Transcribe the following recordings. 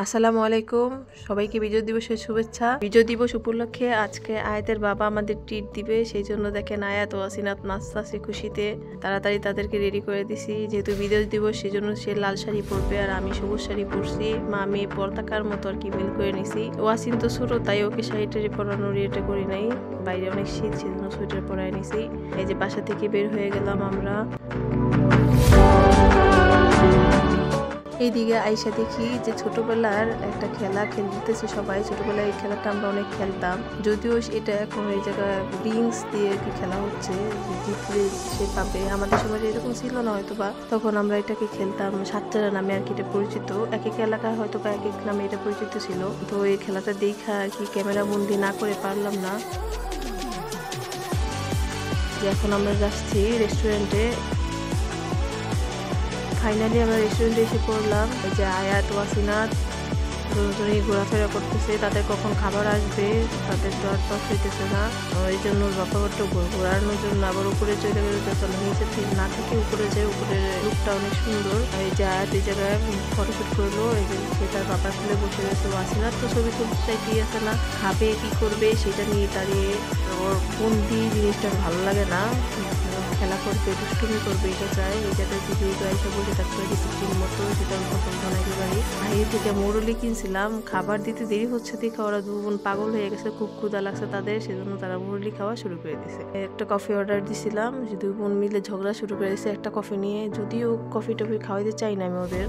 আসসালামু আলাইকুম, সবাইকে বিজয় দিবসের শুভেচ্ছা। বিজয় দিবস উপলক্ষে আজকে আয়াতের বাবা আমাদের ট্রিট দিবে, সেই জন্য দেখেন আয়াত ও আসিনাত নাচতাছে খুশিতে। তাড়াতাড়ি তাদেরকে রেডি করে দিছি, যেহেতু বিজয় দিবস সেই জন্য সে লাল শাড়ি পরবে আর আমি সবুজ শাড়ি পরছি। মা মেয়ে পতাকার মতো আর কি মিল করে নিছি। ওয়াসিন তো ছোট, তাই ওকে শাড়িটারি পরানো রেটে করি নাই, বাইরে অনেক শীত সেজন্য সোয়েটার পরাই নিছি। এই যে বাসা থেকে বের হয়ে গেলাম আমরা। এইদিকে আইসা দেখি যে ছোটবেলার একটা খেলা খেলতেছে সবাই। ছোটবেলায় এই খেলাটা আমরা অনেক খেলতাম, যদিও এটা এখন এই জায়গায় রিংস দিয়ে কি খেলা হচ্ছে, জিতলে সে পাবে। আমাদের সময় এরকম ছিল না হয়তো বা, তখন আমরা এটাকে খেলতাম সাতচারা নামে আর কি এটা পরিচিত। এক এক এলাকায় হয়তো বা এক এক নামে এটা পরিচিত ছিল। তো এই খেলাটা দেখা আর কি ক্যামেরা বন্দি না করে পারলাম না। যে এখন আমরা যাচ্ছি রেস্টুরেন্টে। ফাইনালি আমরা রেস্টুরেন্টে এসে পড়লাম। এই যে আয়াত ওয়াসিনাত দুজনেই ঘোরাফেরা করতেছে, তাদের কখন খাবার আসবে তাদের তো আর তস হইতেছে না। এই জন্য বাপাঘরটা ঘোরানোর জন্য আবার উপরে চলে গেলে চলো নিচে থেকে না থেকে উপরে যায়। উপরের লুকটা অনেক সুন্দর। এই যে আয়াত এই জায়গায় ফটোশুট করলো, এই যে সে তার বাবার খুলে বসে রয়েছে। ওয়াসিনাত তো ছবি তুলতে চাইতেই আছে না, খাবে কি করবে সেটা নিয়ে দাঁড়িয়ে। ওর বন্দি জিনিসটা ভালো লাগে না, খেলা করবে দুষ্টুমি করবে এটা চায়। এই জায়গায় ভিডিও এসে বসে থাকবে ডিসিপ্লিন মতো, সেটা পছন্দ না একেবারেই। বাইরে থেকে মোরলি কিনছিলাম, খাবার দিতে দেরি হচ্ছে দেখে ওরা দু বোন পাগল হয়ে গেছে, খুব ক্ষুধা লাগছে তাদের, সেজন্য তারা মোরলি খাওয়া শুরু করে দিয়েছে। একটা কফি অর্ডার দিছিলাম, যে দুই বোন মিলে ঝগড়া শুরু করে দিয়েছে একটা কফি নিয়ে। যদিও কফি টফি খাওয়াইতে চাই না আমি ওদের,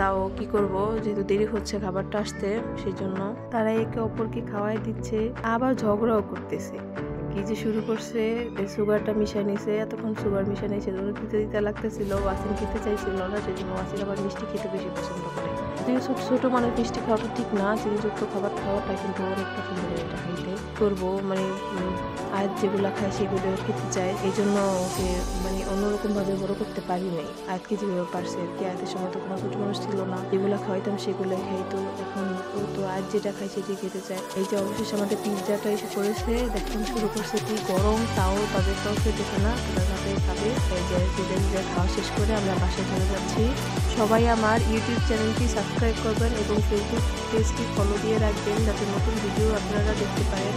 তাও কি করব, যেহেতু দেরি হচ্ছে খাবারটা আসতে, সেই জন্য তারা একে অপরকে খাওয়াই দিচ্ছে, আবার ঝগড়াও করতেছে। কি যে শুরু করছে, সুগারটা মিশাই নিছে, এতক্ষণ সুগার মিশাই নিয়েছে, সেজন্য দিতে দিতে লাগতেছিল। ওয়াসিন খেতে চাইছিল না, সেজন্য ওয়াসিন আবার মিষ্টি খেতে বেশি পছন্দ করে। যদিও ছোট ছোট মানুষ মিষ্টি খাওয়াটা ঠিক না, চিনিযুক্ত খাবার খাওয়াটা কিন্তু অনেক পছন্দ করে এটা খাইতে। করবো মানে আয়াত যেগুলা খায় সেগুলো খেতে চায়, এই জন্য ওকে মানে অন্যরকম ভাবে বড় করতে পারি নাই। আয়াতকে যেভাবে পারছে আর কি, আয়াতের সময় তো কোনো ছোট মানুষ ছিল না, যেগুলা খাওয়াইতাম সেগুলোই খাইতো। এখন ও তো আয়াত যেটা খায় সেটাই খেতে চায়। এই যে অবশেষে আমাদের পিৎজাটা এসে পড়েছে, দেখুন শুরু করছে কি গরম, তাও তাদের তো খেতেছে না, তারা তাদের খাবে। এই যে পিৎজা খাওয়া শেষ করে আমরা বাসায় চলে যাচ্ছি। সবাই আমার ইউটিউব চ্যানেলটি সাবস্ক্রাইব করবেন এবং ফেসবুক পেজটি ফলো দিয়ে রাখবেন, যাতে নতুন ভিডিও আপনারা দেখতে পারেন।